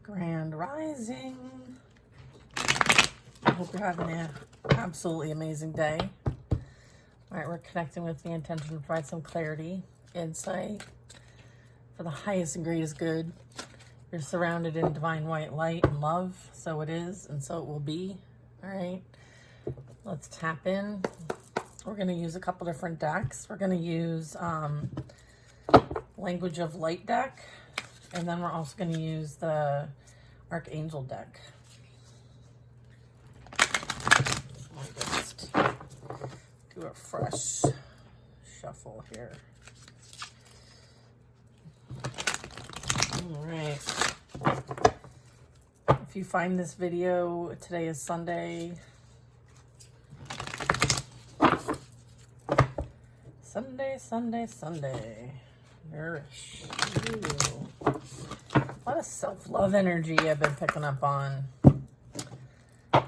Grand Rising. I hope you're having an absolutely amazing day. All right, we're connecting with the intention to provide some clarity, insight for the highest and greatest good. You're surrounded in divine white light and love. So it is, and so it will be. All right, let's tap in. We're going to use a couple different decks. We're going to use Language of Light deck. And then we're also going to use the Archangel deck. I'll just do a fresh shuffle here. All right. If you find this video, today is Sunday. Sunday. Nourish you. A lot of self-love energy I've been picking up on.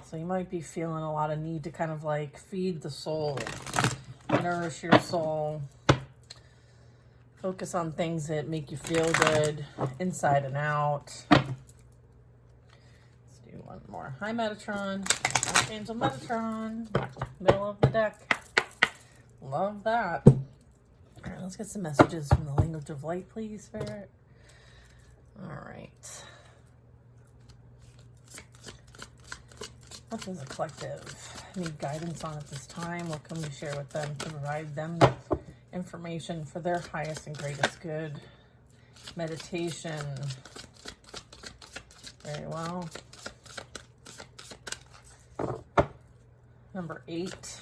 So you might be feeling a lot of need to kind of like feed the soul, nourish your soul, focus on things that make you feel good inside and out. Let's do one more. Hi, Metatron. Archangel Metatron. Middle of the deck. Love that. All right, let's get some messages from the Language of Light, please, Spirit. All right. What does the collective need guidance on at this time? What can we share with them to provide them information for their highest and greatest good? Meditation. Very well. Number 8.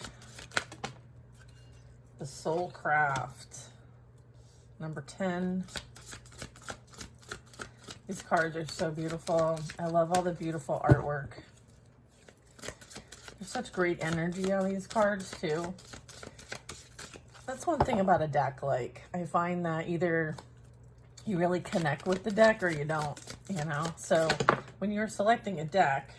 The Soul Craft. Number 10. These cards are so beautiful. I love all the beautiful artwork. There's such great energy on these cards too. That's one thing about a deck. Like, I find that either you really connect with the deck or you don't, you know? So when you're selecting a deck,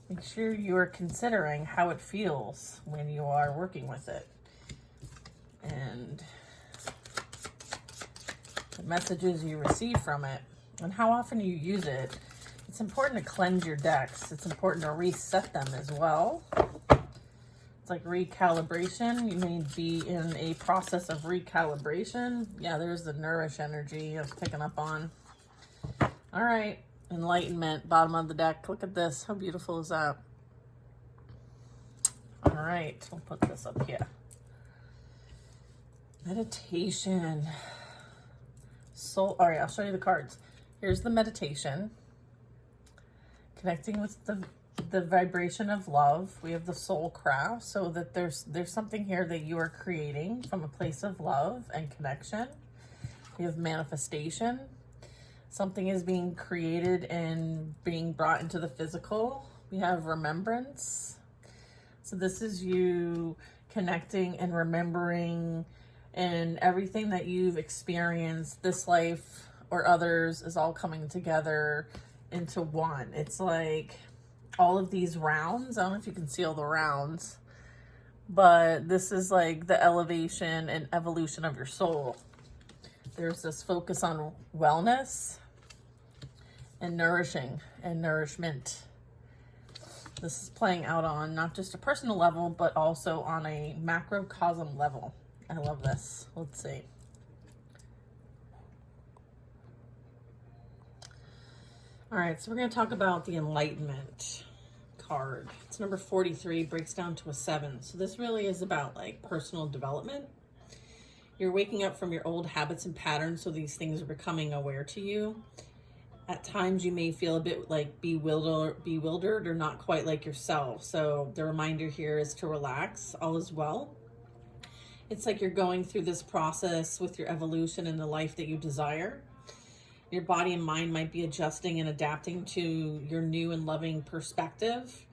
make sure you are considering how it feels when you are working with it. And the messages you receive from it and how often you use it. It's important to cleanse your decks. It's important to reset them as well. It's like recalibration. You may be in a process of recalibration. Yeah, there's the nourish energy I was picking up on. All right, enlightenment, bottom of the deck. Look at this. How beautiful is that? All right, we'll put this up here. Meditation. Soul. All right, I'll show you the cards. Here's the meditation. Connecting with the vibration of love. We have the soul craft, so that there's something here that you are creating from a place of love and connection. We have manifestation. Something is being created and being brought into the physical. We have remembrance. So this is you connecting and remembering, and everything that you've experienced this life or others is all coming together into one. It's like all of these rounds. I don't know if you can see all the rounds, but this is like the elevation and evolution of your soul. There's this focus on wellness and nourishing and nourishment. This is playing out on not just a personal level, but also on a macrocosm level. I love this. Let's see. All right, so we're going to talk about the Enlightenment card. It's number 43, breaks down to a 7. So this really is about like personal development. You're waking up from your old habits and patterns, so these things are becoming aware to you. At times you may feel a bit like bewildered or not quite like yourself. So the reminder here is to relax. All is well. It's like you're going through this process with your evolution in the life that you desire. Your body and mind might be adjusting and adapting to your new and loving perspective.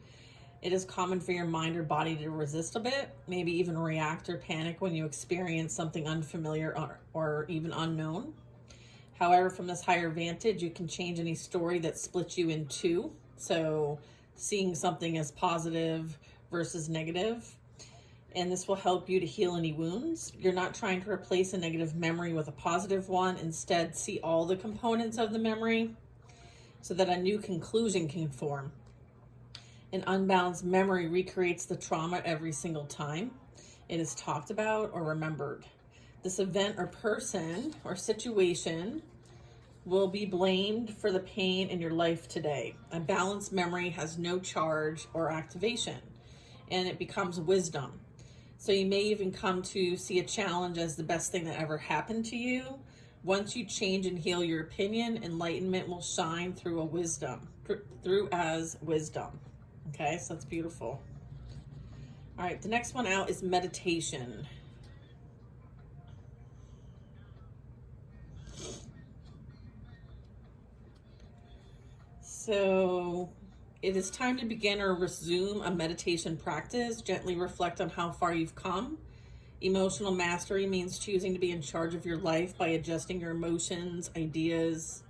It is common for your mind or body to resist a bit, maybe even react or panic when you experience something unfamiliar or even unknown. However, from this higher vantage, you can change any story that splits you in two. So seeing something as positive versus negative. And this will help you to heal any wounds. You're not trying to replace a negative memory with a positive one. Instead, see all the components of the memory. so that a new conclusion can form. An unbalanced memory recreates the trauma every single time it is talked about or remembered. This event or person or situation will be blamed for the pain in your life today. A balanced memory has no charge or activation, and it becomes wisdom. So you may even come to see a challenge as the best thing that ever happened to you. Once you change and heal your opinion, enlightenment will shine through as wisdom. Okay, so that's beautiful. All right, the next one out is meditation. So it is time to begin or resume a meditation practice. Gently reflect on how far you've come. Emotional mastery means choosing to be in charge of your life by adjusting your emotions, ideas,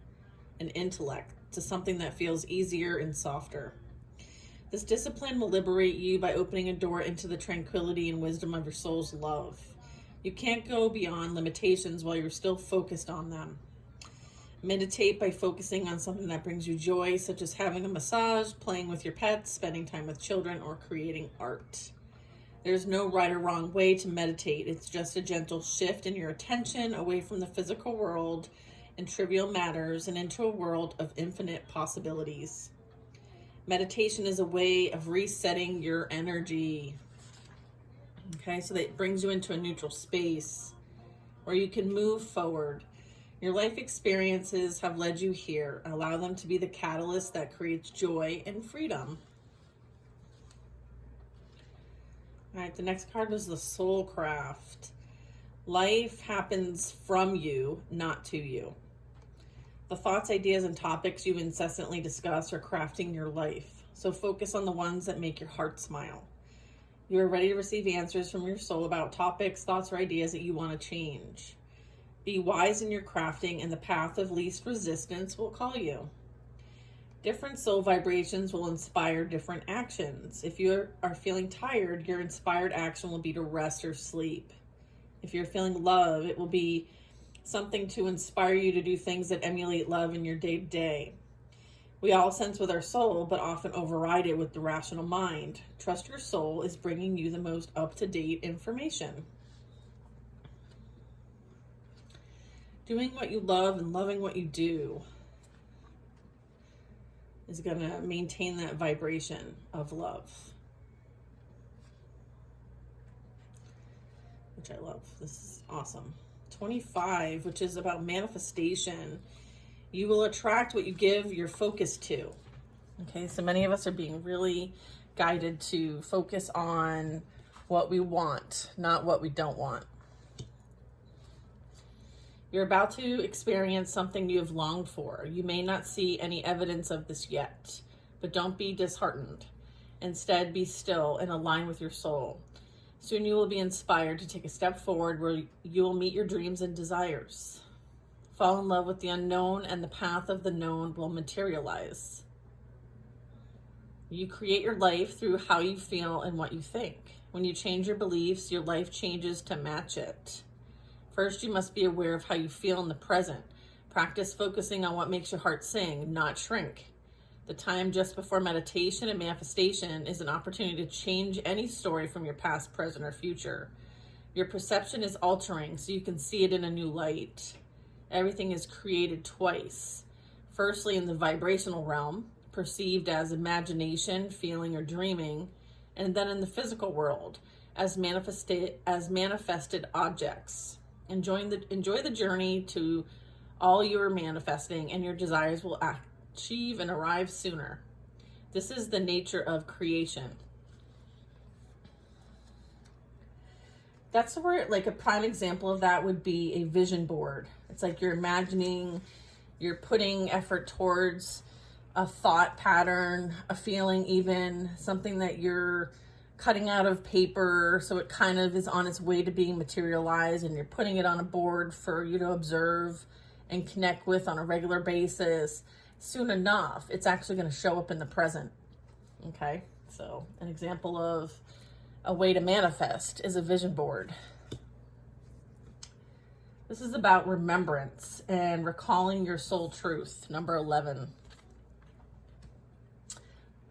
and intellect to something that feels easier and softer. This discipline will liberate you by opening a door into the tranquility and wisdom of your soul's love. You can't go beyond limitations while you're still focused on them. Meditate by focusing on something that brings you joy, such as having a massage, playing with your pets, spending time with children, or creating art. There's no right or wrong way to meditate. It's just a gentle shift in your attention away from the physical world and trivial matters and into a world of infinite possibilities. Meditation is a way of resetting your energy. Okay, so that brings you into a neutral space where you can move forward. Your life experiences have led you here. Allow them to be the catalyst that creates joy and freedom. All right, the next card was the Soul Craft. Life happens from you, not to you. The thoughts, ideas, and topics you incessantly discuss are crafting your life. So focus on the ones that make your heart smile. You are ready to receive answers from your soul about topics, thoughts, or ideas that you want to change. Be wise in your crafting, and the path of least resistance will call you. Different soul vibrations will inspire different actions. If you are feeling tired, your inspired action will be to rest or sleep. If you're feeling love, it will be something to inspire you to do things that emulate love in your day-to-day. We all sense with our soul, but often override it with the rational mind. Trust your soul is bringing you the most up-to-date information. Doing what you love and loving what you do is going to maintain that vibration of love, which I love. This is awesome. 25, which is about manifestation. You will attract what you give your focus to. Okay, so many of us are being really guided to focus on what we want, not what we don't want. You're about to experience something you have longed for. You may not see any evidence of this yet, but don't be disheartened. Instead, be still and align with your soul. Soon you will be inspired to take a step forward where you will meet your dreams and desires. Fall in love with the unknown, and the path of the known will materialize. You create your life through how you feel and what you think. When you change your beliefs, your life changes to match it. First, you must be aware of how you feel in the present. Practice focusing on what makes your heart sing, not shrink. The time just before meditation and manifestation is an opportunity to change any story from your past, present, or future. Your perception is altering so you can see it in a new light. Everything is created twice. Firstly, in the vibrational realm, perceived as imagination, feeling, or dreaming, and then in the physical world as manifested objects. Enjoy the journey to all you are manifesting, and your desires will achieve and arrive sooner. This is the nature of creation. That's where, like, a prime example of that would be a vision board. It's like you're imagining, you're putting effort towards a thought pattern, a feeling, even something that you're cutting out of paper so it kind of is on its way to being materialized, and you're putting it on a board for you to observe and connect with on a regular basis. Soon enough, it's actually going to show up in the present. Okay, so an example of a way to manifest is a vision board. This is about remembrance and recalling your soul truth. Number 11.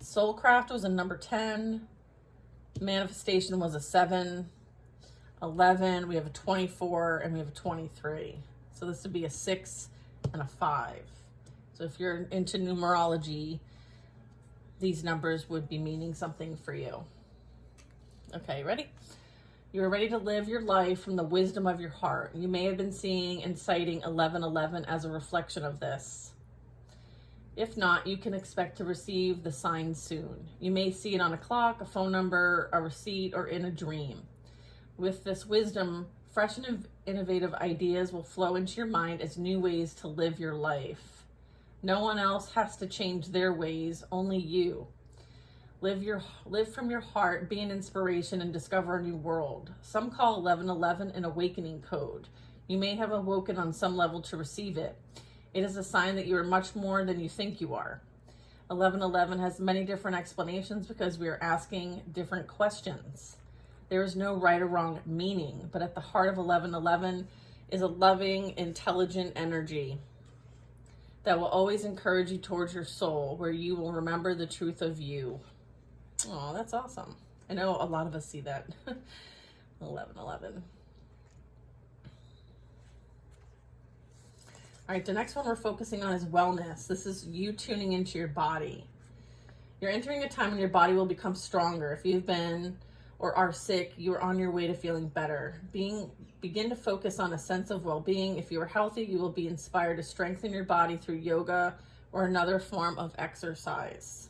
Soulcraft was a number 10. Manifestation was a 7. 11, we have a 24, and we have a 23. So this would be a 6 and a 5. So if you're into numerology, these numbers would be meaning something for you. Okay, ready? You are ready to live your life from the wisdom of your heart. You may have been seeing and citing 1111 as a reflection of this. If not, you can expect to receive the sign soon. You may see it on a clock, a phone number, a receipt, or in a dream. With this wisdom, fresh and innovative ideas will flow into your mind as new ways to live your life. No one else has to change their ways, only you. Live from your heart, be an inspiration, and discover a new world. Some call 1111 an awakening code. You may have awoken on some level to receive it. It is a sign that you are much more than you think you are. 1111 has many different explanations because we are asking different questions. There is no right or wrong meaning, but at the heart of 1111 is a loving, intelligent energy that will always encourage you towards your soul, where you will remember the truth of you. Oh, that's awesome. I know a lot of us see that. 1111. All right, the next one we're focusing on is wellness. This is you tuning into your body. You're entering a time when your body will become stronger. If you've been or are sick, you are on your way to feeling better. Begin to focus on a sense of well-being. If you are healthy, you will be inspired to strengthen your body through yoga or another form of exercise.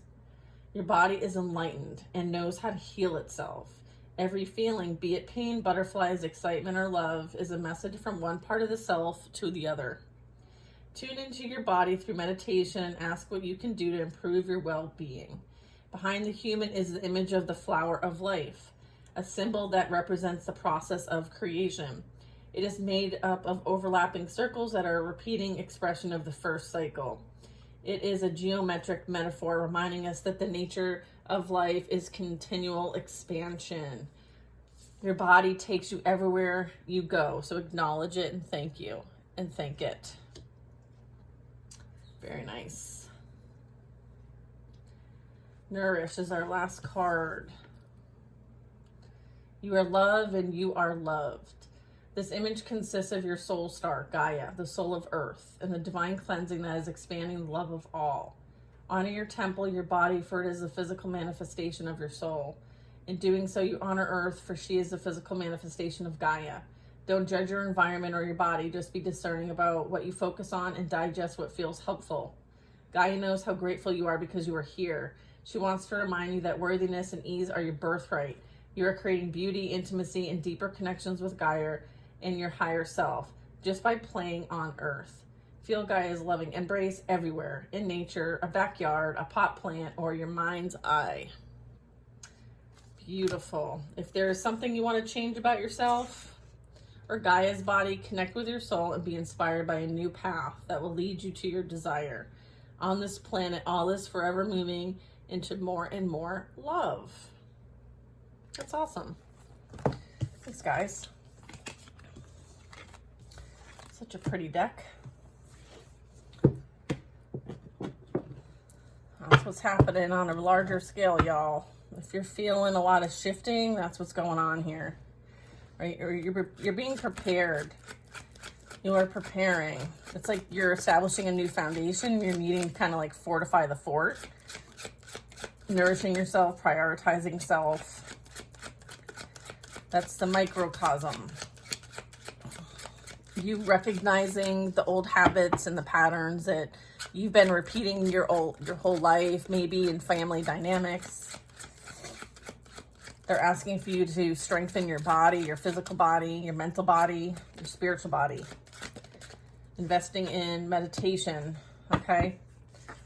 Your body is enlightened and knows how to heal itself. Every feeling, be it pain, butterflies, excitement, or love, is a message from one part of the self to the other. Tune into your body through meditation and ask what you can do to improve your well-being. Behind the human is the image of the flower of life, a symbol that represents the process of creation. It is made up of overlapping circles that are a repeating expression of the first cycle. It is a geometric metaphor reminding us that the nature of life is continual expansion. Your body takes you everywhere you go, so acknowledge it and thank you and thank it. Very nice. Nourish is our last card. You are love and you are loved. This image consists of your soul star, Gaia, the soul of earth, and the divine cleansing that is expanding the love of all. Honor your temple, your body, for it is the physical manifestation of your soul. In doing so, you honor earth, for she is the physical manifestation of Gaia. Don't judge your environment or your body, just be discerning about what you focus on and digest what feels helpful. Gaia knows how grateful you are because you are here. She wants to remind you that worthiness and ease are your birthright. You are creating beauty, intimacy, and deeper connections with Gaia and your higher self just by playing on earth. Feel Gaia's loving embrace everywhere, in nature, a backyard, a pot plant, or your mind's eye. Beautiful. If there is something you want to change about yourself or Gaia's body, connect with your soul and be inspired by a new path that will lead you to your desire. On this planet, all is forever moving into more and more love. That's awesome. Thanks, guys. Such a pretty deck. That's what's happening on a larger scale, y'all. If you're feeling a lot of shifting, that's what's going on here. Right? Or you're being prepared. You are preparing. It's like you're establishing a new foundation. You're needing to kind of like fortify the fort. Nourishing yourself, prioritizing self. That's the microcosm. You recognizing the old habits and the patterns that you've been repeating your whole life, maybe in family dynamics. They're asking for you to strengthen your body, your physical body, your mental body, your spiritual body. Investing in meditation, okay?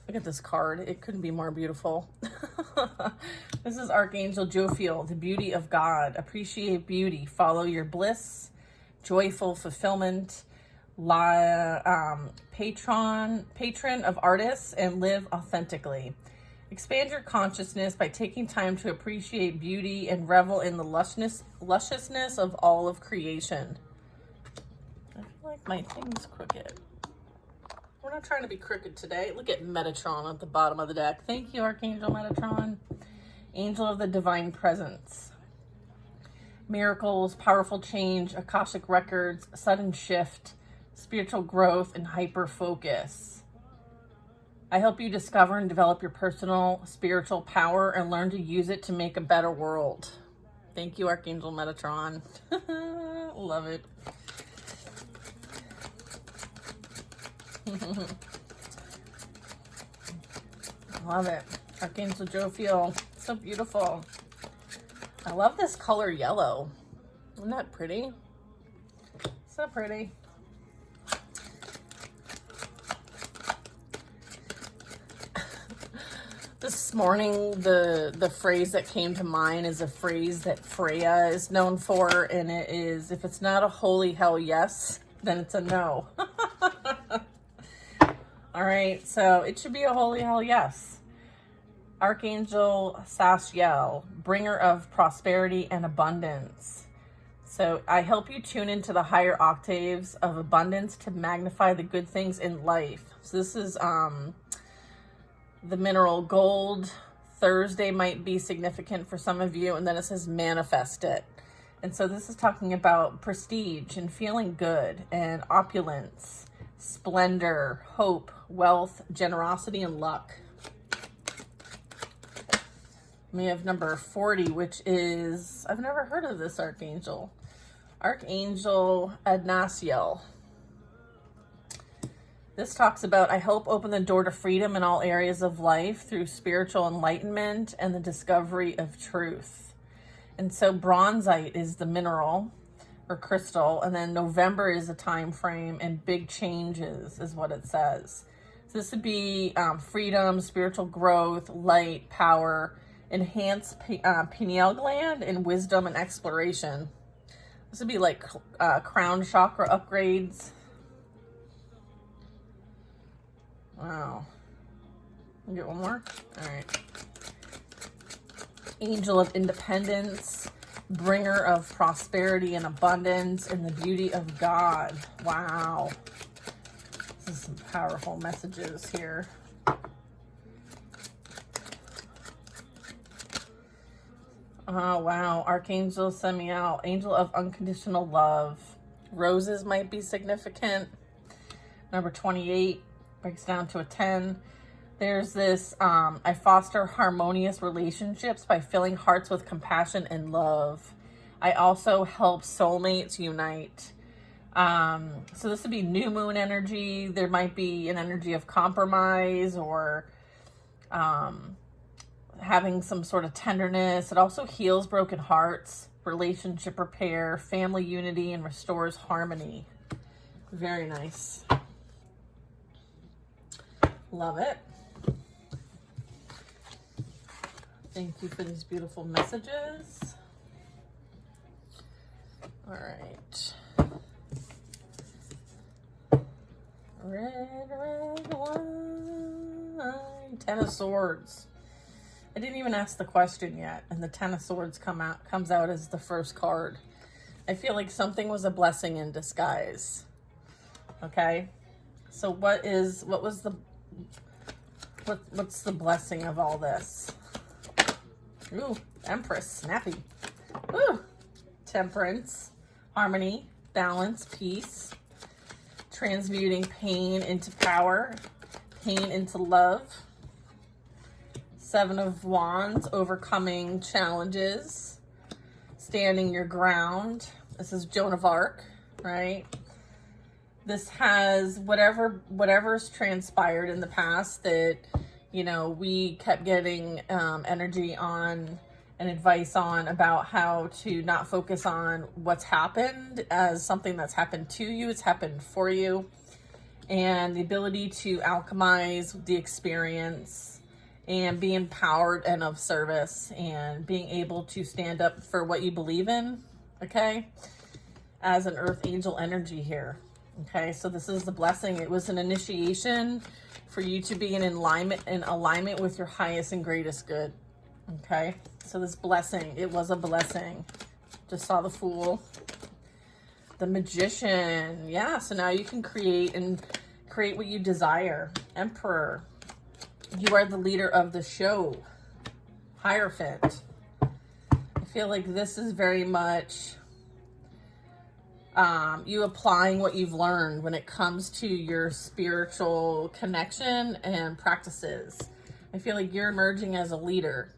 Look at this card. It couldn't be more beautiful. This is Archangel Jophiel, the beauty of God. Appreciate beauty. Follow your bliss. Joyful fulfillment. Patron of artists, and live authentically. Expand your consciousness by taking time to appreciate beauty and revel in the lusciousness of all of creation. I feel like my thing's crooked. We're not trying to be crooked today. Look at Metatron at the bottom of the deck. Thank you, Archangel Metatron. Angel of the Divine Presence. Miracles, powerful change, Akashic records, sudden shift, spiritual growth, and hyper focus. I help you discover and develop your personal spiritual power and learn to use it to make a better world. Thank you, Archangel Metatron. Love it. Love it. Archangel Jophiel. So beautiful. I love this color yellow. Isn't that pretty? So pretty. This morning, the phrase that came to mind is a phrase that Freya is known for, and it is, if it's not a holy hell yes, then it's a no. All right, so it should be a holy hell yes. Archangel Sastiel, bringer of prosperity and abundance. So I help you tune into the higher octaves of abundance to magnify the good things in life. So this is the mineral gold. Thursday might be significant for some of you, and then it says manifest it. And so this is talking about prestige and feeling good and opulence, splendor, hope, wealth, generosity, and luck. We have number 40, which is, I've never heard of this archangel. Archangel Adnasiel. This talks about, I help open the door to freedom in all areas of life through spiritual enlightenment and the discovery of truth. And so bronzite is the mineral or crystal, and then November is a time frame, and big changes is what it says. So this would be freedom, spiritual growth, light, power, enhanced pineal gland, and wisdom and exploration. This would be like crown chakra upgrades. Wow. Get one more? All right. Angel of Independence, bringer of prosperity and abundance and the beauty of God. Wow. This is some powerful messages here. Oh, wow. Archangel Semiel, angel of unconditional love. Roses might be significant. Number 28 breaks down to a 10. There's this, I foster harmonious relationships by filling hearts with compassion and love. I also help soulmates unite. So this would be new moon energy. There might be an energy of compromise or having some sort of tenderness. It also heals broken hearts, relationship repair, family unity, and restores harmony. Very nice. Love it. Thank you for these beautiful messages. All right. Red wine. 10 of Swords. I didn't even ask the question yet, and the 10 of Swords comes out as the first card. I feel like something was a blessing in disguise. Okay? So what's the blessing of all this? Ooh, Empress, snappy. Ooh, Temperance, harmony, balance, peace, transmuting pain into power, pain into love. 7 of Wands, overcoming challenges, standing your ground. This is Joan of Arc, right? This has whatever's transpired in the past that, you know, we kept getting energy on and advice on about how to not focus on what's happened as something that's happened to you. It's happened for you. And the ability to alchemize the experience and be empowered and of service and being able to stand up for what you believe in, okay? As an earth angel energy here. Okay, so this is the blessing. It was an initiation for you to be in alignment with your highest and greatest good. Okay, so this blessing, it was a blessing. Just saw the Fool. The Magician. Yeah, so now you can create create what you desire. Emperor. You are the leader of the show. Hierophant. I feel like this is very much you applying what you've learned when it comes to your spiritual connection and practices. I feel like you're emerging as a leader.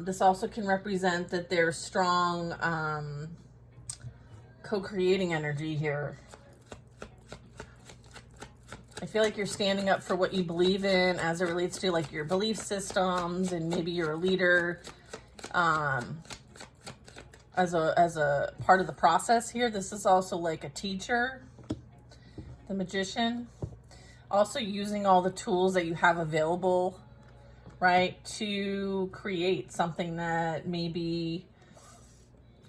This also can represent that there's strong co-creating energy here. I feel like you're standing up for what you believe in as it relates to like your belief systems, and maybe you're a leader as a part of the process here. This is also like a teacher, the Magician. Also using all the tools that you have available, right, to create something that maybe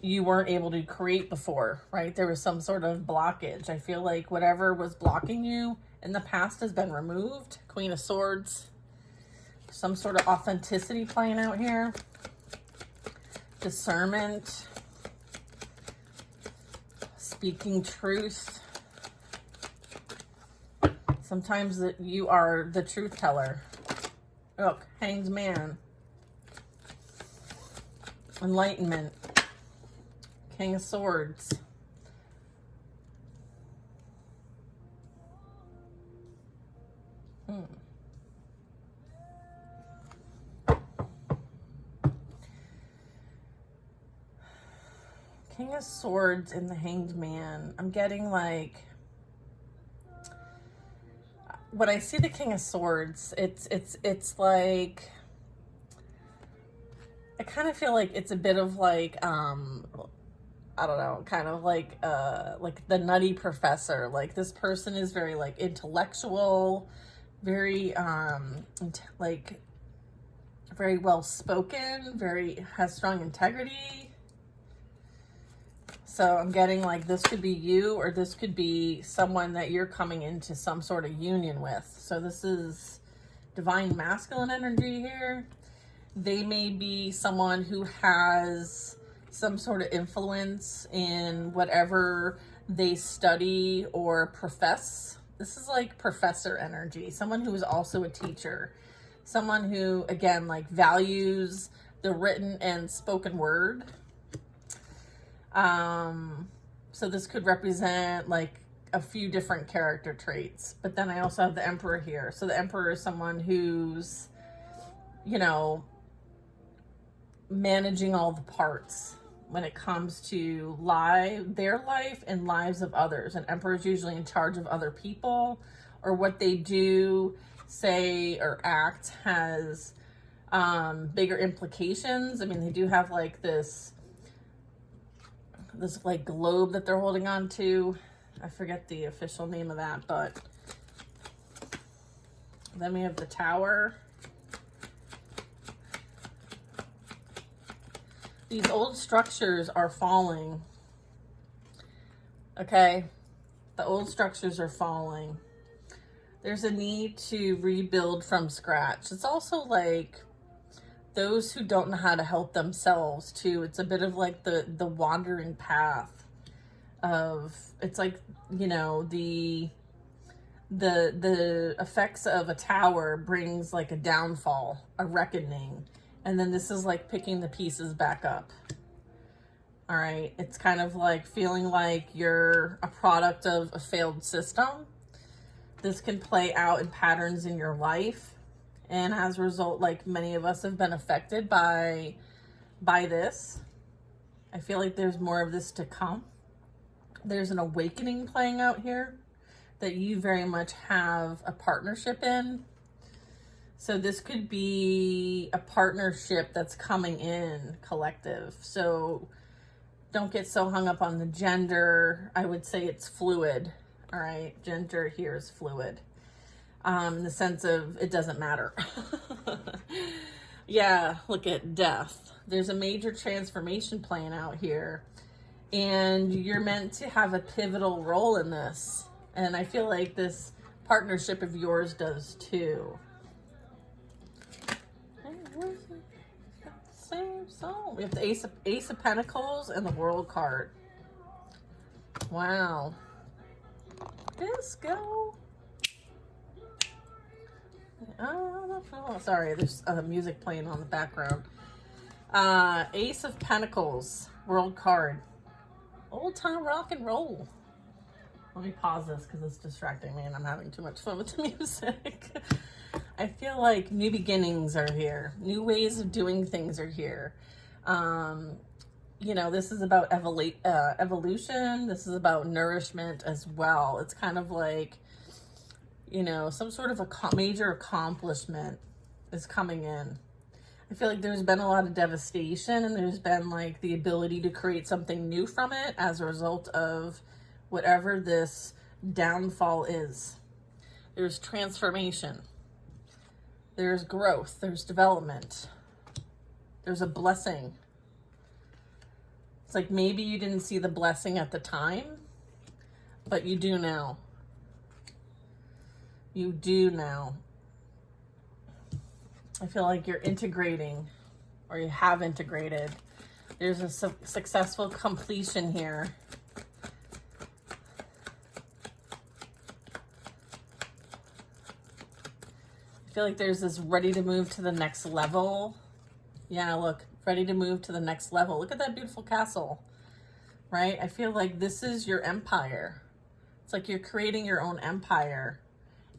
you weren't able to create before, right? There was some sort of blockage. I feel like whatever was blocking you in the past has been removed. Queen of Swords. Some sort of authenticity playing out here. Discernment. Speaking truth. Sometimes that you are the truth teller. Look, Hanged Man. Enlightenment. King of Swords. King of Swords and the Hanged Man. I'm getting like, when I see the King of Swords, it's like, I kind of feel like it's a bit of like, I don't know, kind of like the nutty professor. Like this person is very like intellectual, very like very well spoken, has strong integrity. So I'm getting like this could be you, or this could be someone that you're coming into some sort of union with. So this is divine masculine energy here. They may be someone who has some sort of influence in whatever they study or profess. This is like professor energy. Someone who is also a teacher. Someone who, again, like values the written and spoken word. So this could represent like a few different character traits. But then I also have the Emperor here. So the Emperor is someone who's, you know, managing all the parts when it comes to their life and lives of others. An Emperor is usually in charge of other people, or what they do, say, or act has bigger implications. I mean, they do have like this like globe that they're holding on to. I forget the official name of that, but then we have the Tower. These old structures are falling. Okay? The old structures are falling. There's a need to rebuild from scratch. It's also like those who don't know how to help themselves too. It's a bit of like the wandering path of, it's like, you know, the effects of a tower brings like a downfall, a reckoning. And then this is like picking the pieces back up. All right. It's kind of like feeling like you're a product of a failed system. This can play out in patterns in your life. And as a result, like many of us have been affected by this. I feel like there's more of this to come. There's an awakening playing out here that you very much have a partnership in. So this could be a partnership that's coming in collective. So don't get so hung up on the gender. I would say it's fluid. All right. Gender here is fluid. In the sense of it doesn't matter. Yeah. Look at death. There's a major transformation playing out here. And you're meant to have a pivotal role in this. And I feel like this partnership of yours does too. Same song. We have the Ace of Pentacles and the World card. Wow. Disco. Oh, sorry, there's music playing on the background. Ace of Pentacles, world card. Old time rock and roll. Let me pause this because it's distracting me and I'm having too much fun with the music. I feel like new beginnings are here. New ways of doing things are here. You know, this is about evolution. This is about nourishment as well. It's kind of like, you know, some sort of a major accomplishment is coming in. I feel like there's been a lot of devastation and there's been like the ability to create something new from it as a result of whatever this downfall is. There's transformation. There's growth. There's development. There's a blessing. It's like maybe you didn't see the blessing at the time, but you do now. You do now. I feel like you're integrating, or you have integrated. There's a successful completion here. I feel like there's this ready to move to the next level. Yeah, look, ready to move to the next level. Look at that beautiful castle, right? I feel like this is your empire. It's like you're creating your own empire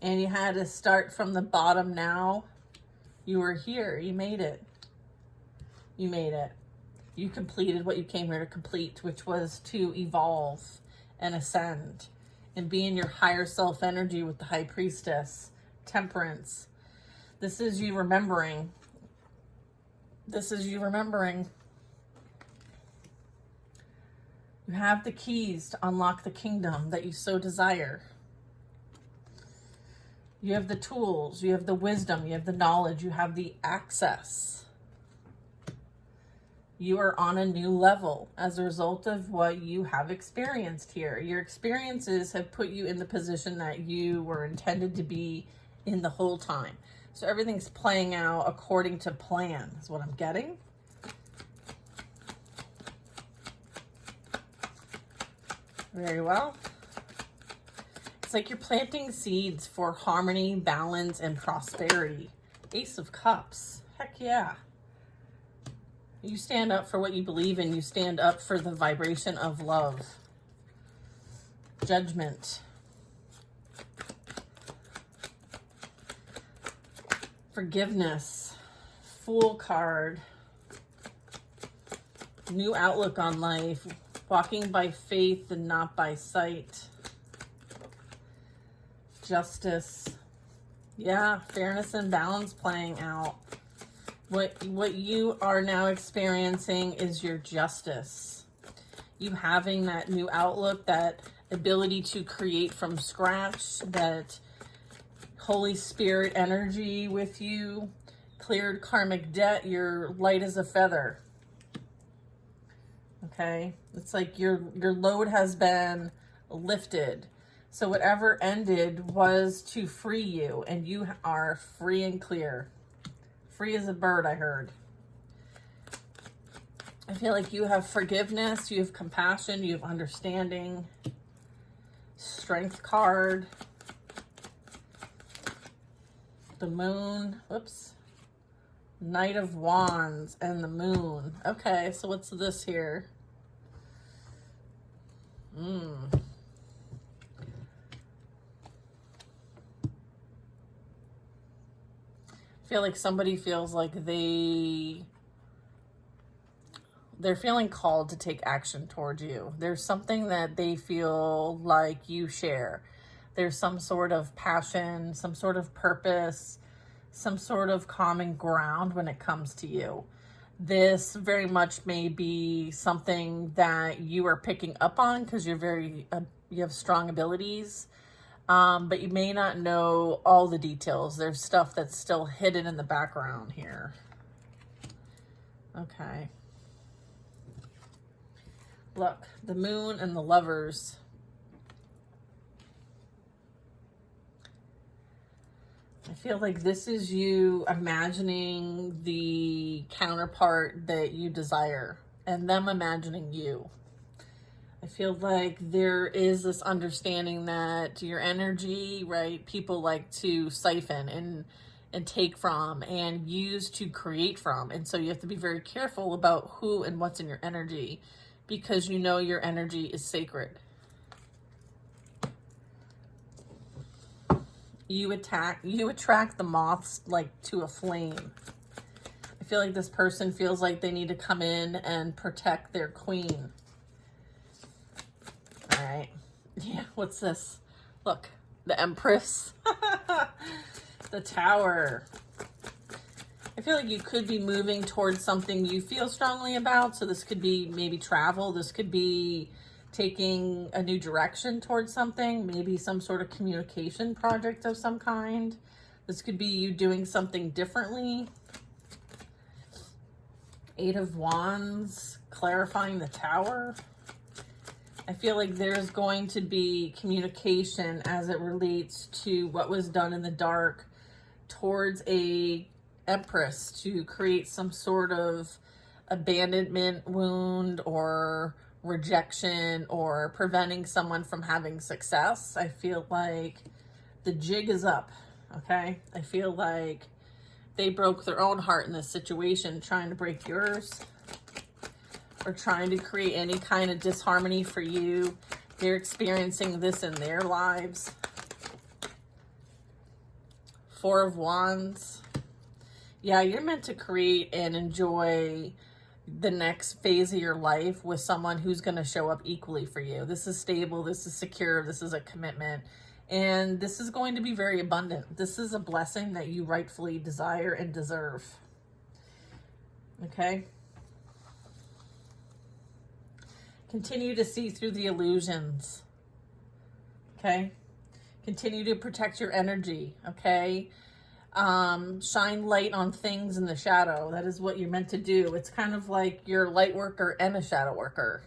and you had to start from the bottom. Now you were here. You made it. You made it. You completed what you came here to complete, which was to evolve and ascend and be in your higher self energy with the High Priestess, Temperance. This is you remembering. This is you remembering. You have the keys to unlock the kingdom that you so desire. You have the tools, you have the wisdom, you have the knowledge, you have the access. You are on a new level as a result of what you have experienced here. Your experiences have put you in the position that you were intended to be in the whole time. So everything's playing out according to plan, is what I'm getting. Very well. It's like you're planting seeds for harmony, balance, and prosperity. Ace of Cups. Heck yeah. You stand up for what you believe in. You stand up for the vibration of love. Judgment. Forgiveness. Fool card. New outlook on life. Walking by faith and not by sight. Justice. Yeah, fairness and balance playing out. What you are now experiencing is your justice. You having that new outlook, that ability to create from scratch, that Holy Spirit energy with you, cleared karmic debt, you're light as a feather. Okay? It's like your load has been lifted. So whatever ended was to free you, and you are free and clear. Free as a bird, I heard. I feel like you have forgiveness, you have compassion, you have understanding. Strength card. The moon. Whoops. Knight of Wands and the moon. Okay, so what's this here? I feel like somebody feels like they're feeling called to take action towards you. There's something that they feel like you share. There's some sort of passion, some sort of purpose, some sort of common ground when it comes to you. This very much may be something that you are picking up on because you have strong abilities. But you may not know all the details. There's stuff that's still hidden in the background here. Okay. Look, the moon and the lovers. I feel like this is you imagining the counterpart that you desire and them imagining you. I feel like there is this understanding that your energy, right, people like to siphon and take from and use to create from. And so you have to be very careful about who and what's in your energy, because you know your energy is sacred. You attract the moths like to a flame. I feel like this person feels like they need to come in and protect their queen. All right. Yeah, what's this? Look, the Empress. The Tower. I feel like you could be moving towards something you feel strongly about. So this could be maybe travel. This could be taking a new direction towards something, maybe some sort of communication project of some kind. This could be you doing something differently. Eight of Wands, clarifying the Tower. I feel like there's going to be communication as it relates to what was done in the dark towards a Empress to create some sort of abandonment wound or rejection or preventing someone from having success. I feel like the jig is up, okay? I feel like they broke their own heart in this situation, trying to break yours or trying to create any kind of disharmony for you. They're experiencing this in their lives. Four of Wands. Yeah, you're meant to create and enjoy the next phase of your life with someone who's going to show up equally for you. This is stable. This is secure. This is a commitment. And this is going to be very abundant. This is a blessing that you rightfully desire and deserve. Okay? Continue to see through the illusions. Okay? Continue to protect your energy. Okay? Shine light on things in the shadow. That is what you're meant to do. It's kind of like you're a light worker and a shadow worker.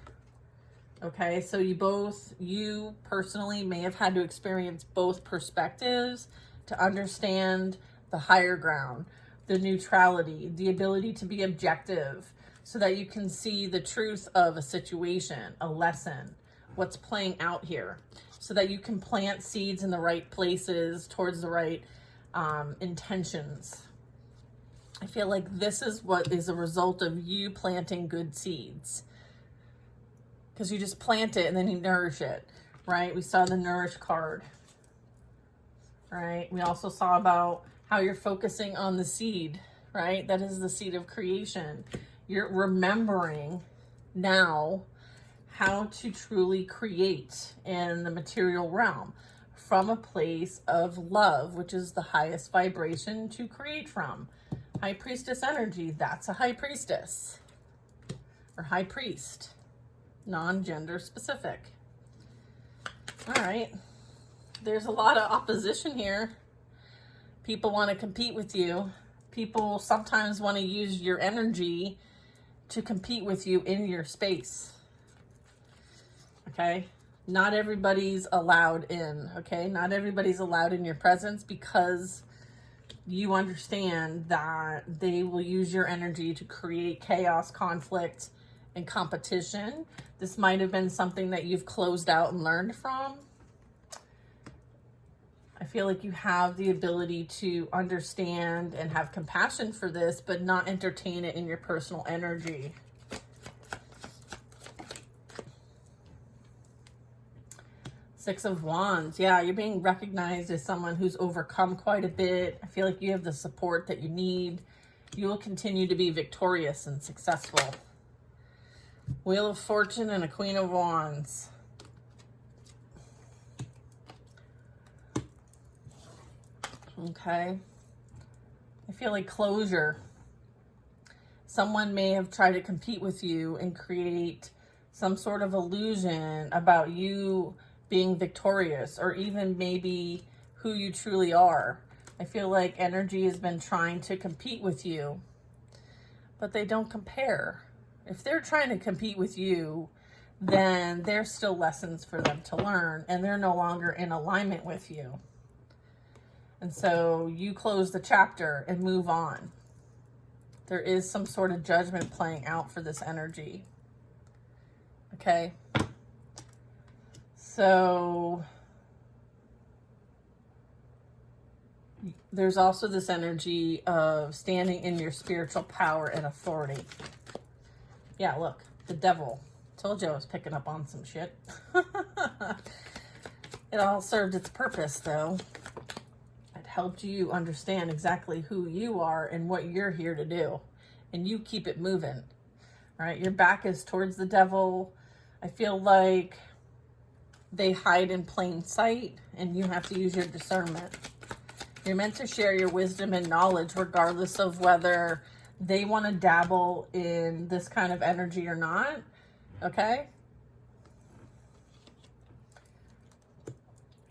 Okay, so you personally may have had to experience both perspectives to understand the higher ground, the neutrality, the ability to be objective so that you can see the truth of a situation, a lesson, what's playing out here, so that you can plant seeds in the right places towards the right intentions. I feel like this is what is a result of you planting good seeds. Because you just plant it and then you nourish it, right? We saw the nourish card, right? We also saw about how you're focusing on the seed, right? That is the seed of creation. You're remembering now how to truly create in the material realm from a place of love, which is the highest vibration to create from. High priestess energy, that's a high priestess or high priest. Non-gender specific. All right. There's a lot of opposition here. People want to compete with you. People sometimes want to use your energy to compete with you in your space. Okay? Not everybody's allowed in, okay? Not everybody's allowed in your presence because you understand that they will use your energy to create chaos, conflict, and competition. This might have been something that you've closed out and learned from. I feel like you have the ability to understand and have compassion for this, but not entertain it in your personal energy. Six of Wands. Yeah, you're being recognized as someone who's overcome quite a bit. I feel like you have the support that you need. You will continue to be victorious and successful. Wheel of Fortune and a Queen of Wands. Okay. I feel like closure. Someone may have tried to compete with you and create some sort of illusion about you being victorious or even maybe who you truly are. I feel like energy has been trying to compete with you, but they don't compare. If they're trying to compete with you, then there's still lessons for them to learn and they're no longer in alignment with you. And so you close the chapter and move on. There is some sort of judgment playing out for this energy. Okay. So there's also this energy of standing in your spiritual power and authority. Yeah, look, the devil. Told you I was picking up on some shit. It all served its purpose, though. It helped you understand exactly who you are and what you're here to do. And you keep it moving. All right, your back is towards the devil. I feel like they hide in plain sight, and you have to use your discernment. You're meant to share your wisdom and knowledge regardless of whether they want to dabble in this kind of energy or not. Okay?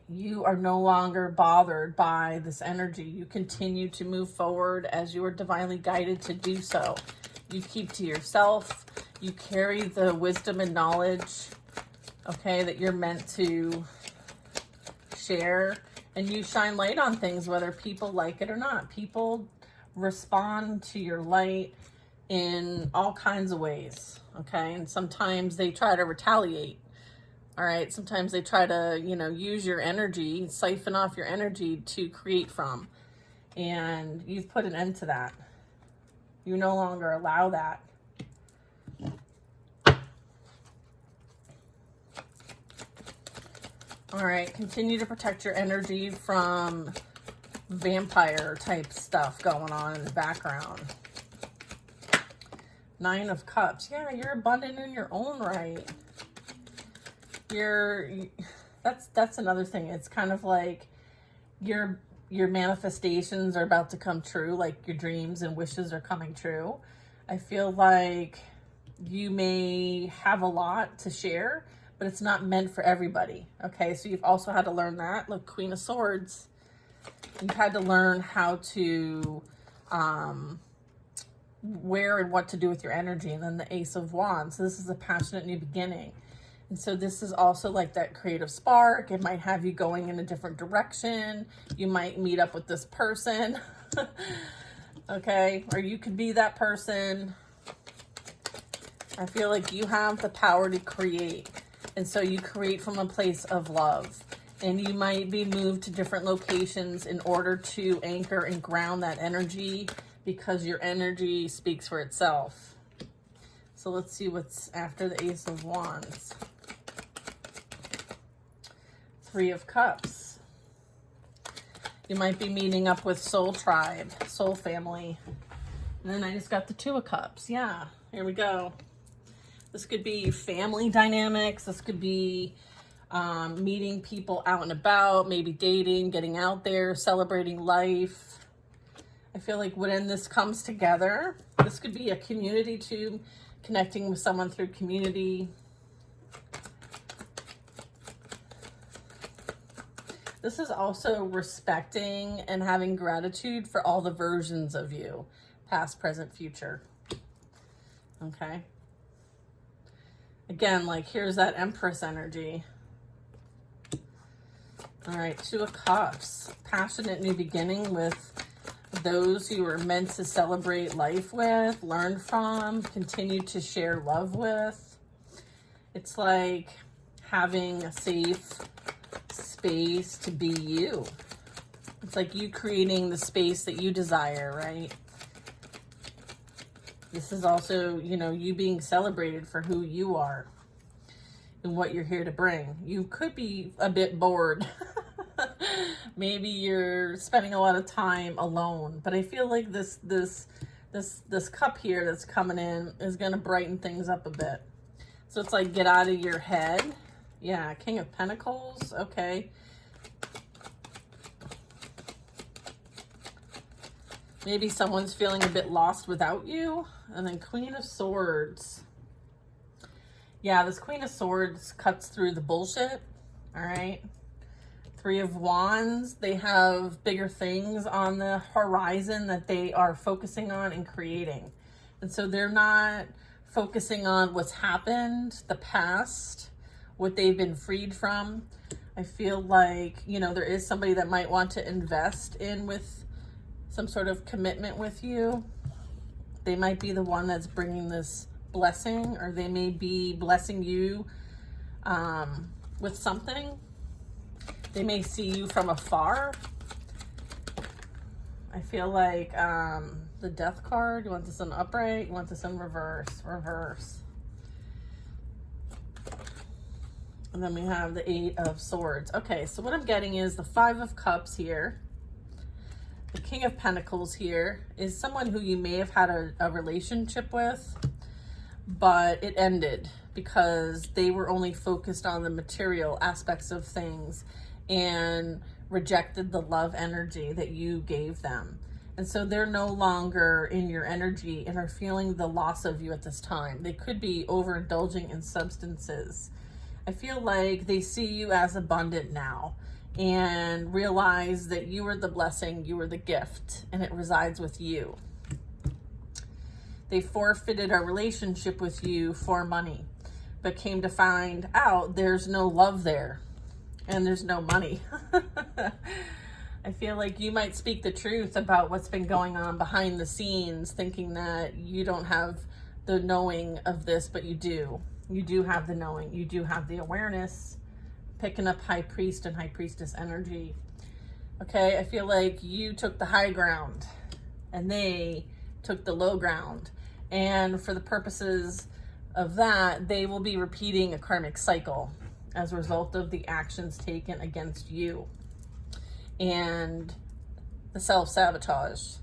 You are no longer bothered by this energy. You continue to move forward as you are divinely guided to do so. You keep to yourself. You carry the wisdom and knowledge, okay, that you're meant to share. And you shine light on things, whether people like it or not. People respond to your light in all kinds of ways, okay? And sometimes they try to retaliate, all right? Sometimes they try to, use your energy, siphon off your energy to create from. And you've put an end to that. You no longer allow that. All right, continue to protect your energy from vampire type stuff going on in the background. 9 of Cups. Yeah, you're abundant in your own right. That's another thing. It's kind of like your manifestations are about to come true, like your dreams and wishes are coming true. I feel like you may have a lot to share, but it's not meant for everybody. Okay, so you've also had to learn that. Look, Queen of Swords. You've had to learn how to where and what to do with your energy. And then the Ace of Wands. So this is a passionate new beginning. And so this is also like that creative spark. It might have you going in a different direction. You might meet up with this person. Okay, or you could be that person. I feel like you have the power to create. And so you create from a place of love. And you might be moved to different locations in order to anchor and ground that energy, because your energy speaks for itself. So let's see what's after the Ace of Wands. 3 of Cups. You might be meeting up with soul tribe, soul family. And then I just got the 2 of Cups. Yeah, here we go. This could be family dynamics. This could be meeting people out and about, maybe dating, getting out there, celebrating life. I feel like when this comes together, this could be a community too, connecting with someone through community. This is also respecting and having gratitude for all the versions of you, past, present, future. Okay. Again, like here's that Empress energy. All right, 2 of Cups. Passionate new beginning with those who are meant to celebrate life with, learn from, continue to share love with. It's like having a safe space to be you. It's like you creating the space that you desire, right? This is also, you being celebrated for who you are and what you're here to bring. You could be a bit bored. Maybe you're spending a lot of time alone, but I feel like this cup here that's coming in is going to brighten things up a bit. So it's like, get out of your head. Yeah, King of Pentacles. Okay. Maybe someone's feeling a bit lost without you. And then Queen of Swords. Yeah, this Queen of Swords cuts through the bullshit. All right. 3 of Wands. They have bigger things on the horizon that they are focusing on and creating. And so they're not focusing on what's happened, the past, what they've been freed from. I feel like, there is somebody that might want to invest in with some sort of commitment with you. They might be the one that's bringing this blessing, or they may be blessing you with something. They may see you from afar. I feel like the Death card, you want this in upright, you want this in reverse, reverse. And then we have the Eight of Swords. Okay, so what I'm getting is the Five of Cups here. The King of Pentacles here is someone who you may have had a relationship with, but it ended because they were only focused on the material aspects of things and rejected the love energy that you gave them. And so they're no longer in your energy and are feeling the loss of you at this time. They could be overindulging in substances. I feel like they see you as abundant now and realize that you are the blessing, you are the gift, and it resides with you. They forfeited a relationship with you for money, but came to find out there's no love there and there's no money. I feel like you might speak the truth about what's been going on behind the scenes, thinking that you don't have the knowing of this, but you do. You do have the knowing. You do have the awareness, picking up High Priest and High Priestess energy. Okay, I feel like you took the high ground and they took the low ground. And for the purposes of that, they will be repeating a karmic cycle as a result of the actions taken against you and the self-sabotage.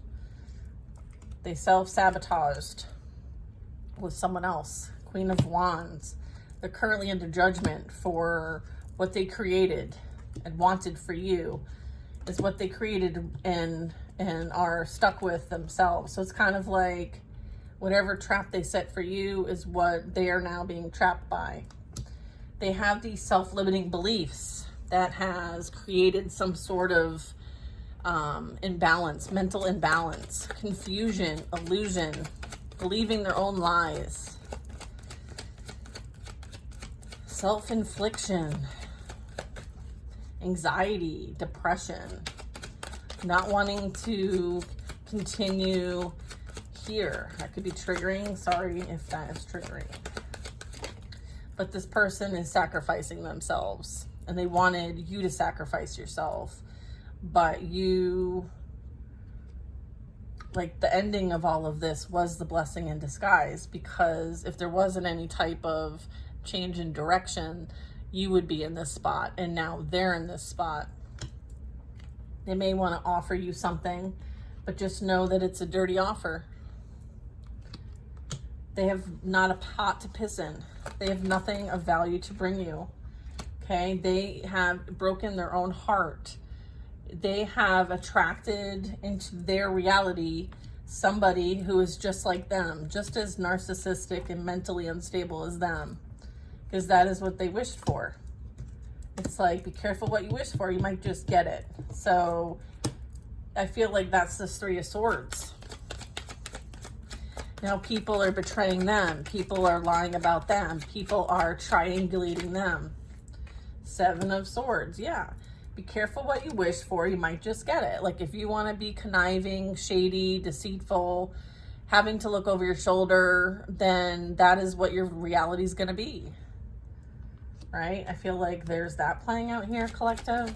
They self-sabotaged with someone else. Queen of Wands. They're currently under judgment for what they created and wanted for you is what they created and are stuck with themselves. So it's kind of like whatever trap they set for you is what they are now being trapped by. They have these self-limiting beliefs that has created some sort of imbalance, mental imbalance, confusion, illusion, believing their own lies. Self-infliction, anxiety, depression, not wanting to continue here. That could be triggering. Sorry if that is triggering. But this person is sacrificing themselves and they wanted you to sacrifice yourself. But you, like the ending of all of this was the blessing in disguise, because if there wasn't any type of change in direction, you would be in this spot, and now they're in this spot. They may want to offer you something, but just know that it's a dirty offer. They have not a pot to piss in. They have nothing of value to bring you. Okay, they have broken their own heart. They have attracted into their reality somebody who is just like them, just as narcissistic and mentally unstable as them. Because that is what they wished for. It's like, be careful what you wish for. You might just get it. So I feel like that's the Three of Swords. Now people are betraying them. People are lying about them. People are triangulating them. Seven of Swords. Yeah. Be careful what you wish for. You might just get it. Like if you want to be conniving, shady, deceitful, having to look over your shoulder, then that is what your reality is going to be. Right? I feel like there's that playing out here, collective.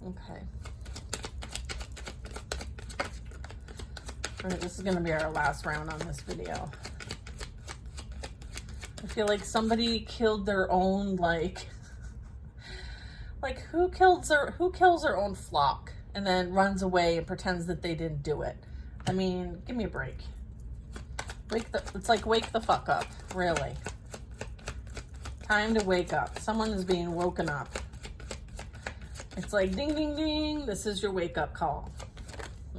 Okay. All right, this is going to be our last round on this video. I feel like somebody killed their own, like who kills their own flock and then runs away and pretends that they didn't do it? I mean, give me a break. It's like wake the fuck up, really. Time to wake up. Someone is being woken up. It's like ding, ding, ding. This is your wake up call.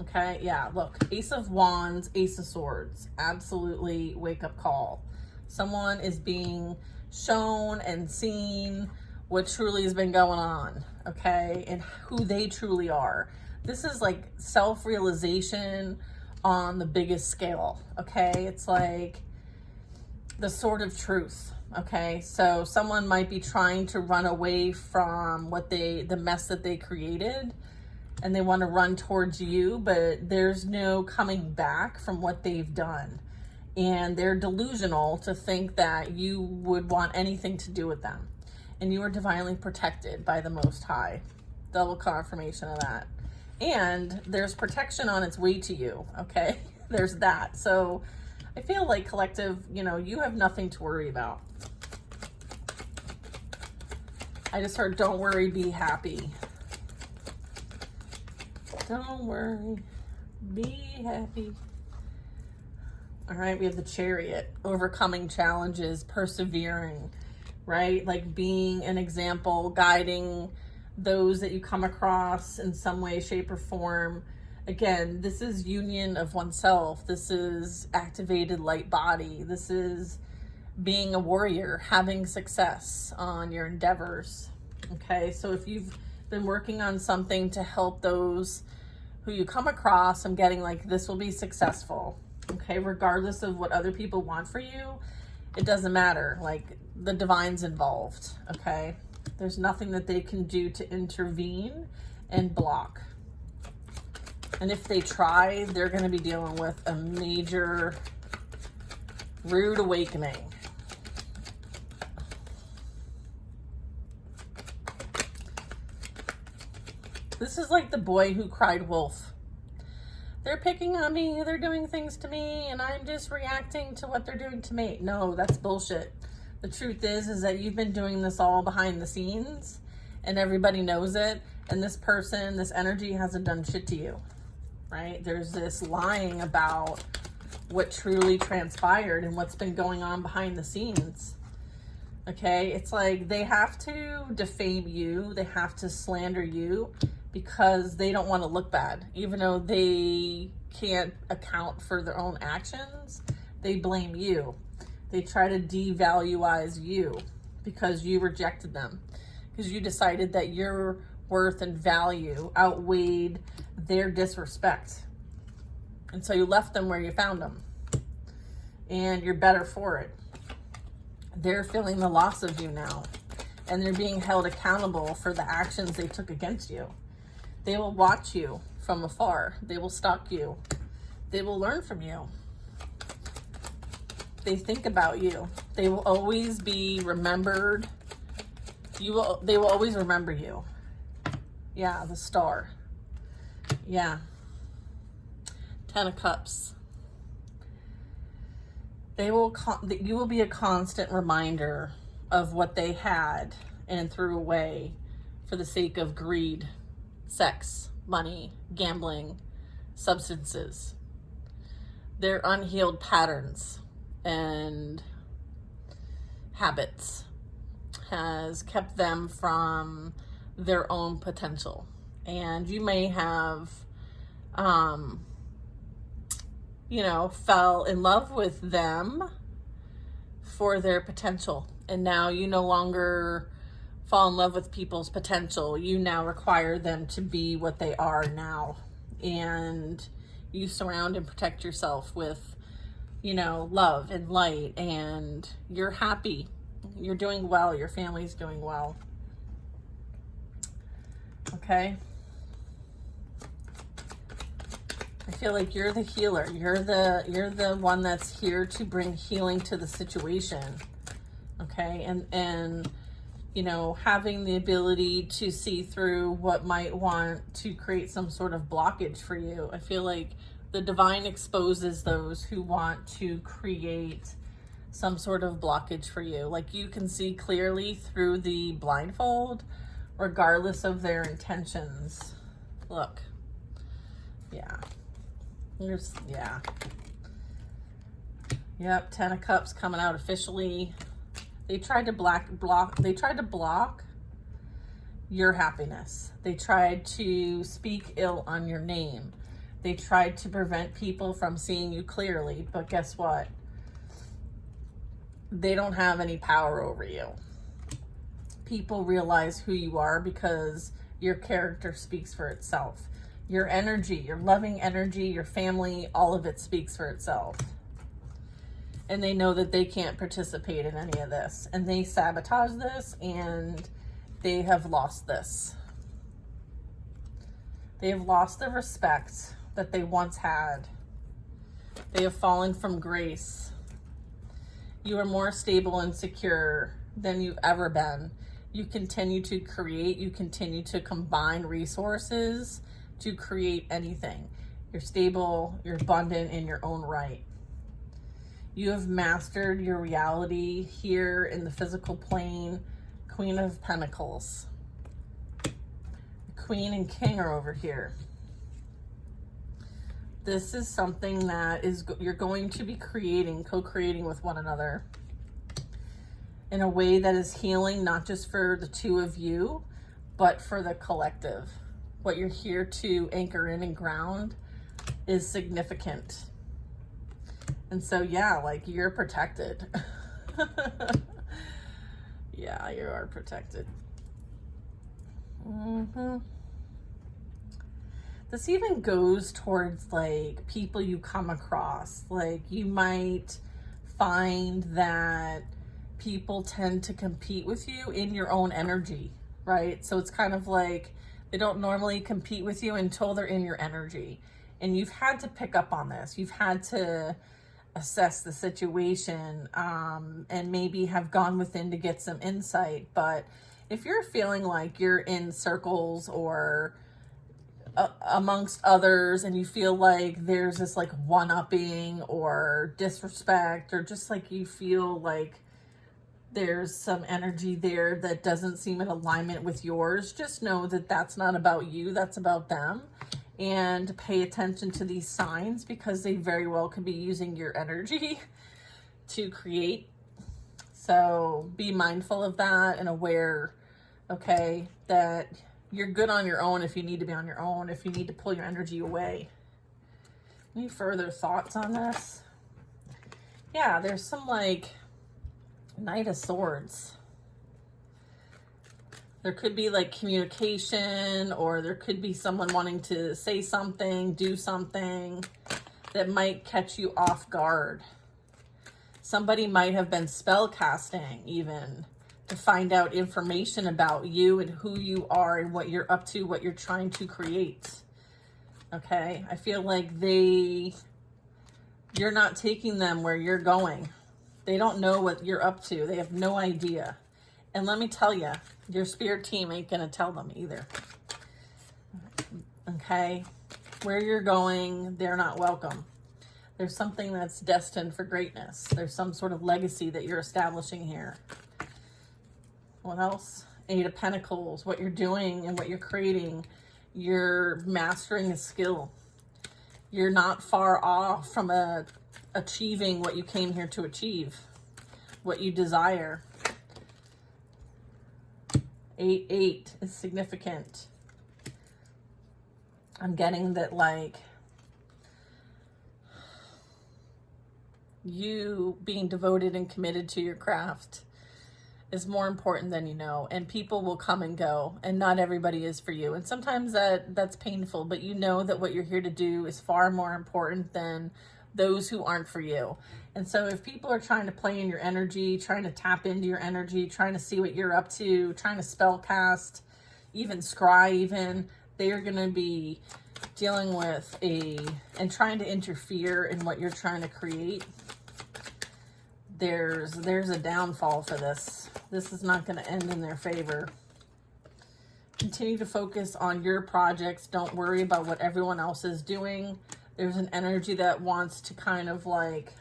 Okay, yeah, look. Ace of Wands, Ace of Swords. Absolutely wake up call. Someone is being shown and seen what truly has been going on, okay? And who they truly are. This is like self-realization on the biggest scale, okay? It's like the sword of truth. Okay, so someone might be trying to run away from the mess that they created, and they want to run towards you, but there's no coming back from what they've done. And they're delusional to think that you would want anything to do with them. And you are divinely protected by the Most High. Double confirmation of that. And there's protection on its way to you, okay? There's that. So I feel like collective, you know, you have nothing to worry about. I just heard, don't worry, be happy. Don't worry, be happy. All right, we have the Chariot, overcoming challenges, persevering, right? Like being an example, guiding those that you come across in some way, shape, or form. Again, this is union of oneself. This is activated light body. This is being a warrior, having success on your endeavors. Okay, so if you've been working on something to help those who you come across, I'm getting like this will be successful. Okay, regardless of what other people want for you, it doesn't matter. Like the divine's involved. Okay, there's nothing that they can do to intervene and block. And if they try, they're going to be dealing with a major rude awakening. This is like the boy who cried wolf. They're picking on me, they're doing things to me, and I'm just reacting to what they're doing to me. No, that's bullshit. The truth is that you've been doing this all behind the scenes, and everybody knows it, and this person, this energy hasn't done shit to you, right? There's this lying about what truly transpired and what's been going on behind the scenes. Okay, it's like they have to defame you, they have to slander you because they don't want to look bad. Even though they can't account for their own actions, they blame you. They try to devaluize you because you rejected them, because you decided that your worth and value outweighed their disrespect. And so you left them where you found them, and you're better for it. They're feeling the loss of you now, and they're being held accountable for the actions they took against you. They will watch you from afar. They will stalk you. They will learn from you. They think about you. They will always be remembered. They will always remember you. Yeah, the Star. Yeah. 10 of Cups. You will be a constant reminder of what they had and threw away for the sake of greed, sex, money, gambling, substances. Their unhealed patterns and habits has kept them from their own potential. And you may have fell in love with them for their potential. And now you no longer fall in love with people's potential. You now require them to be what they are now. And you surround and protect yourself with, love and light. And you're happy. You're doing well. Your family's doing well. Okay? I feel like you're the healer. You're the one that's here to bring healing to the situation. Okay? And having the ability to see through what might want to create some sort of blockage for you. I feel like the divine exposes those who want to create some sort of blockage for you. Like you can see clearly through the blindfold, regardless of their intentions. Look. Yeah. Yep, 10 of Cups coming out officially. They tried to block your happiness. They tried to speak ill on your name. They tried to prevent people from seeing you clearly, but guess what? They don't have any power over you. People realize who you are because your character speaks for itself. Your energy, your loving energy, your family, all of it speaks for itself. And they know that they can't participate in any of this. And they sabotage this, and they have lost this. They have lost the respect that they once had. They have fallen from grace. You are more stable and secure than you've ever been. You continue to create, you continue to combine resources to create anything. You're stable, you're abundant in your own right. You have mastered your reality here in the physical plane. Queen of Pentacles. Queen and King are over here. This is something that you're going to be creating, co-creating with one another in a way that is healing, not just for the two of you, but for the collective. What you're here to anchor in and ground is significant. And so, yeah, like, you're protected. Yeah, you are protected. This even goes towards, like, people you come across. Like, you might find that people tend to compete with you in your own energy, right? So it's kind of like they don't normally compete with you until they're in your energy. And you've had to pick up on this. You've had to assess the situation, and maybe have gone within to get some insight. But if you're feeling like you're in circles or amongst others and you feel like there's this like one-upping or disrespect, or just like you feel like there's some energy there that doesn't seem in alignment with yours, just know that that's not about you, that's about them. And pay attention to these signs, because they very well could be using your energy to create. So be mindful of that and aware, okay, that you're good on your own if you need to be on your own, if you need to pull your energy away. Any further thoughts on this? Yeah, there's some like Knight of Swords. There could be like communication, or there could be someone wanting to say something, do something that might catch you off guard. Somebody might have been spell casting even to find out information about you and who you are and what you're up to, what you're trying to create. Okay, I feel like you're not taking them where you're going. They don't know what you're up to. They have no idea. And let me tell you, your spirit team ain't going to tell them either. Okay? Where you're going, they're not welcome. There's something that's destined for greatness. There's some sort of legacy that you're establishing here. What else? Eight of Pentacles. What you're doing and what you're creating, you're mastering a skill. You're not far off from achieving what you came here to achieve, what you desire. 8 is significant. I'm getting that, like, you being devoted and committed to your craft is more important than you know. And people will come and go, and not everybody is for you. And sometimes that's painful, but you know that what you're here to do is far more important than those who aren't for you. And so if people are trying to play in your energy, trying to tap into your energy, trying to see what you're up to, trying to spell cast, even scry even, they are going to be dealing with and trying to interfere in what you're trying to create. There's a downfall for this. This is not going to end in their favor. Continue to focus on your projects. Don't worry about what everyone else is doing. There's an energy that wants to kind of like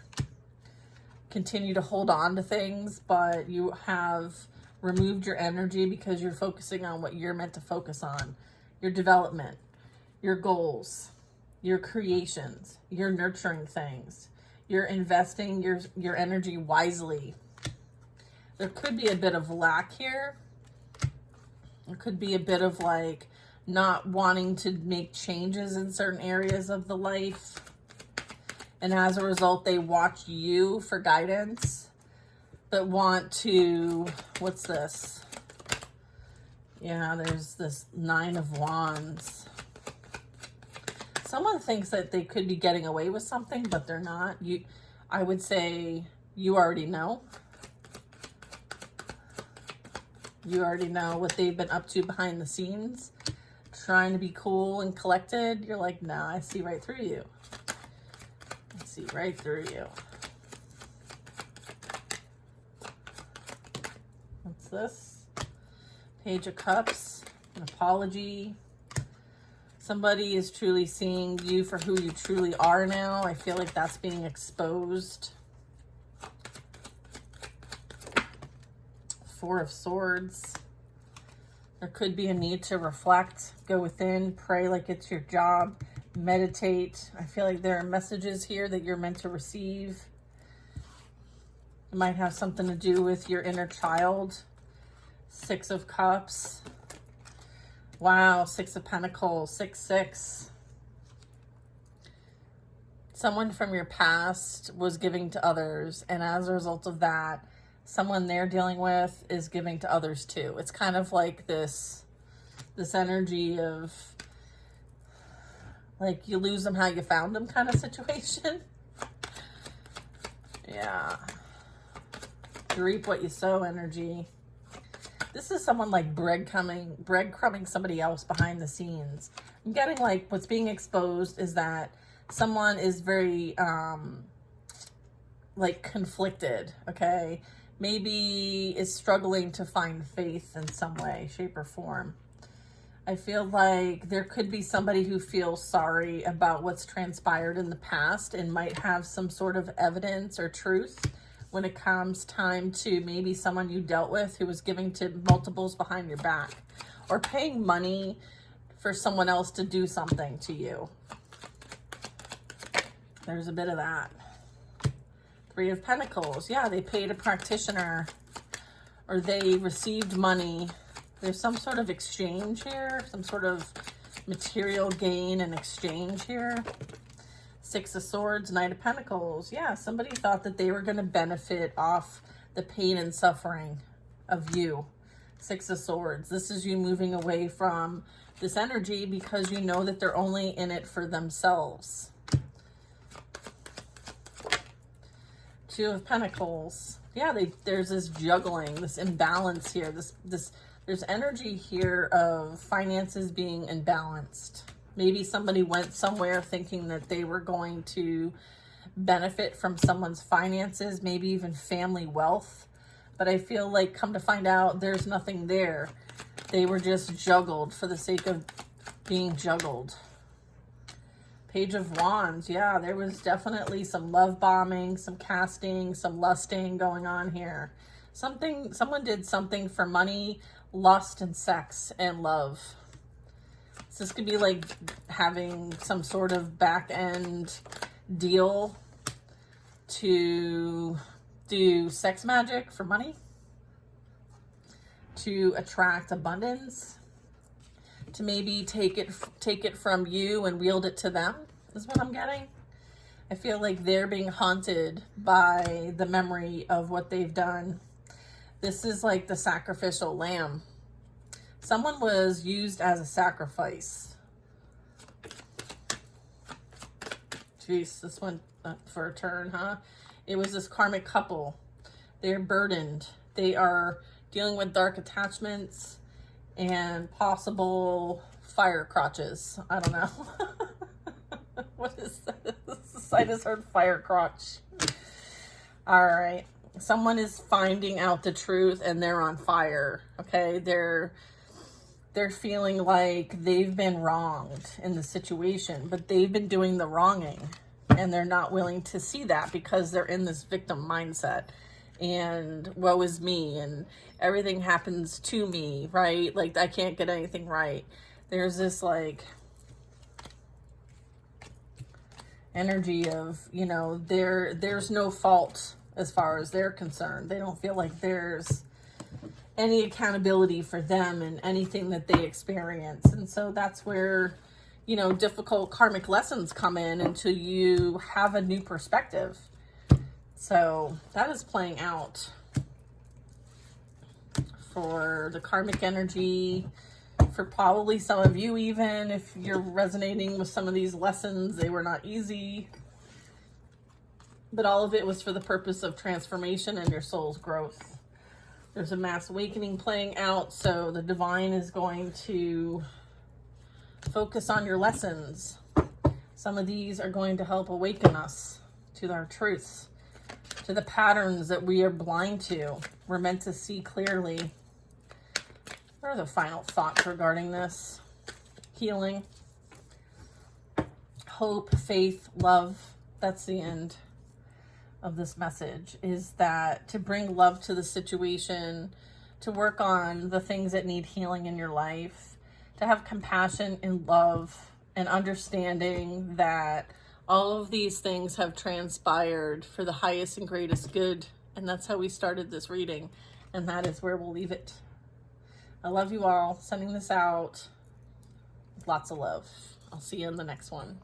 continue to hold on to things, but you have removed your energy because you're focusing on what you're meant to focus on. Your development, your goals, your creations, you're nurturing things. You're investing your energy wisely. There could be a bit of lack here. There could be a bit of like not wanting to make changes in certain areas of the life. And as a result, they watch you for guidance, but want to, what's this? Yeah, there's this 9 of Wands. Someone thinks that they could be getting away with something, but they're not. I would say you already know. You already know what they've been up to behind the scenes, trying to be cool and collected. You're like, nah, I see right through you. I see right through you. What's this? Page of Cups, an apology. Somebody is truly seeing you for who you truly are now. I feel like that's being exposed. Four of Swords. There could be a need to reflect, go within, pray like it's your job, meditate. I feel like there are messages here that you're meant to receive. It might have something to do with your inner child. Six of Cups. Wow, Six of Pentacles, 6-6. Someone from your past was giving to others, and as a result of that, someone they're dealing with is giving to others too. It's kind of like this energy of like you lose them how you found them kind of situation. Yeah. You reap what you sow energy. This is someone like breadcrumbing somebody else behind the scenes. I'm getting like what's being exposed is that someone is very like conflicted, okay? Maybe is struggling to find faith in some way, shape, or form. I feel like there could be somebody who feels sorry about what's transpired in the past and might have some sort of evidence or truth when it comes time to maybe someone you dealt with who was giving to multiples behind your back or paying money for someone else to do something to you. There's a bit of that. Three of Pentacles. Yeah, they paid a practitioner or they received money. There's some sort of exchange here, some sort of material gain and exchange here. Six of Swords, Knight of Pentacles. Yeah, somebody thought that they were going to benefit off the pain and suffering of you. Six of Swords. This is you moving away from this energy because you know that they're only in it for themselves. Two of Pentacles. Yeah, there's this juggling, this imbalance here. There's energy here of finances being imbalanced. Maybe somebody went somewhere thinking that they were going to benefit from someone's finances, maybe even family wealth. But I feel like come to find out there's nothing there. They were just juggled for the sake of being juggled. Page of Wands. Yeah, there was definitely some love bombing, some casting, some lusting going on here. Someone did something for money, lust, and sex, and love. So this could be like having some sort of back end deal to do sex magic for money, to attract abundance, to maybe take it from you and wield it to them, is what I'm getting. I feel like they're being haunted by the memory of what they've done. This is like the sacrificial lamb. Someone was used as a sacrifice. Jeez, this went for a turn, huh? It was this karmic couple. They're burdened. They are dealing with dark attachments and possible fire crotches. I don't know. What is this? I just heard fire crotch. All right. Someone is finding out the truth and they're on fire. Okay. They're feeling like they've been wronged in the situation, but they've been doing the wronging and they're not willing to see that because they're in this victim mindset and woe is me and everything happens to me, right? Like I can't get anything right. There's this like energy of, you know, there's no fault as far as they're concerned. They don't feel like there's any accountability for them and anything that they experience. And so that's where, you know, difficult karmic lessons come in until you have a new perspective. So that is playing out for the karmic energy, for probably some of you, even if you're resonating with some of these lessons. They were not easy, but all of it was for the purpose of transformation and your soul's growth. There's a mass awakening playing out, so the divine is going to focus on your lessons. Some of these are going to help awaken us to our truths, to the patterns that we are blind to. We're meant to see clearly. What are the final thoughts regarding this? Healing, hope, faith, love. That's the end of this message, is that to bring love to the situation, to work on the things that need healing in your life, to have compassion and love and understanding that all of these things have transpired for the highest and greatest good. And that's how we started this reading. And that is where we'll leave it. I love you all. Sending this out. Lots of love. I'll see you in the next one.